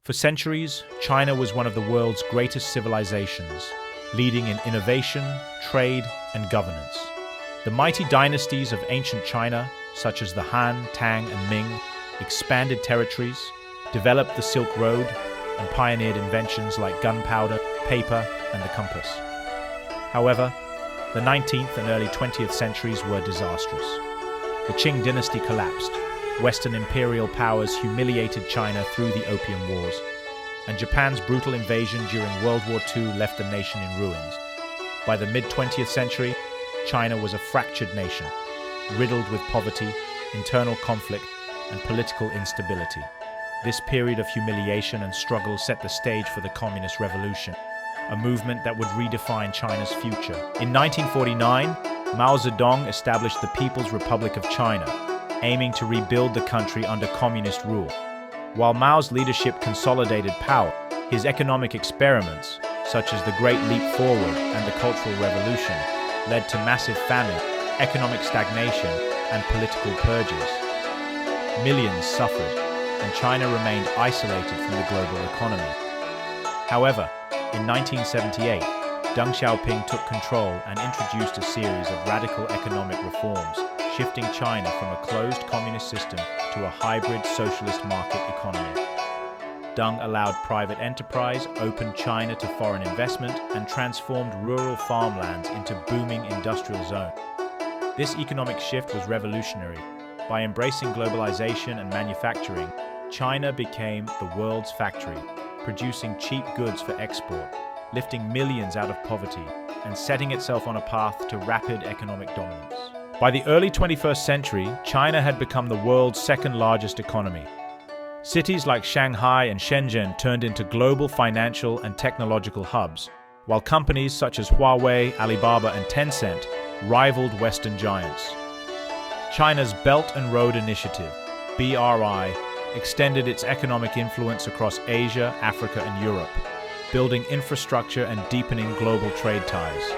For centuries, China was one of the world's greatest civilizations, leading in innovation, trade, and governance. The mighty dynasties of ancient China, such as the Han, Tang, and Ming, expanded territories, developed the Silk Road, and pioneered inventions like gunpowder, paper, and the compass. However, the 19th and early 20th centuries were disastrous. The Qing dynasty collapsed, Western imperial powers humiliated China through the Opium Wars, and Japan's brutal invasion during World War II left the nation in ruins. By the mid-20th century, China was a fractured nation, riddled with poverty, internal conflict, and political instability. This period of humiliation and struggle set the stage for the Communist Revolution, a movement that would redefine China's future. In 1949, Mao Zedong established the People's Republic of China, aiming to rebuild the country under communist rule. While Mao's leadership consolidated power, his economic experiments, such as the Great Leap Forward and the Cultural Revolution, led to massive famine, economic stagnation, and political purges. Millions suffered, and China remained isolated from the global economy. However, in 1978, Deng Xiaoping took control and introduced a series of radical economic reforms, shifting China from a closed communist system to a hybrid socialist market economy. Deng allowed private enterprise, opened China to foreign investment, and transformed rural farmlands into booming industrial zones. This economic shift was revolutionary. By embracing globalization and manufacturing, China became the world's factory, producing cheap goods for export, lifting millions out of poverty, and setting itself on a path to rapid economic dominance. By the early 21st century, China had become the world's second-largest economy. Cities like Shanghai and Shenzhen turned into global financial and technological hubs, while companies such as Huawei, Alibaba, and Tencent rivaled Western giants. China's Belt and Road Initiative, BRI, extended its economic influence across Asia, Africa, and Europe, building infrastructure and deepening global trade ties.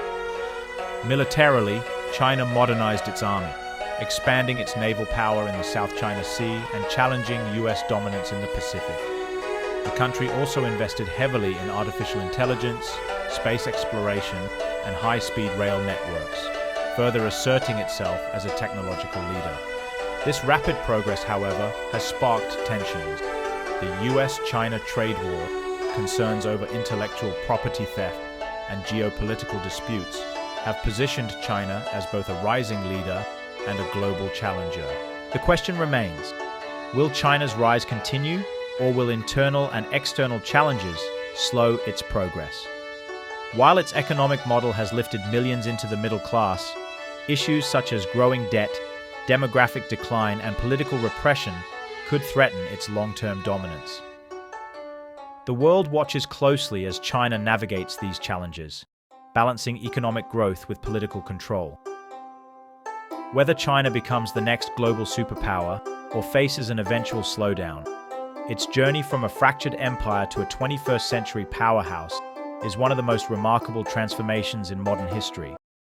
Militarily, China modernized its army, expanding its naval power in the South China Sea and challenging US dominance in the Pacific. The country also invested heavily in artificial intelligence, space exploration, and high-speed rail networks, further asserting itself as a technological leader. This rapid progress, however, has sparked tensions. The US-China trade war, concerns over intellectual property theft, and geopolitical disputes have positioned China as both a rising leader and a global challenger. The question remains, will China's rise continue, or will internal and external challenges slow its progress? While its economic model has lifted millions into the middle class, issues such as growing debt, demographic decline, and political repression could threaten its long-term dominance. The world watches closely as China navigates these challenges, balancing economic growth with political control. Whether China becomes the next global superpower or faces an eventual slowdown, its journey from a fractured empire to a 21st century powerhouse is one of the most remarkable transformations in modern history.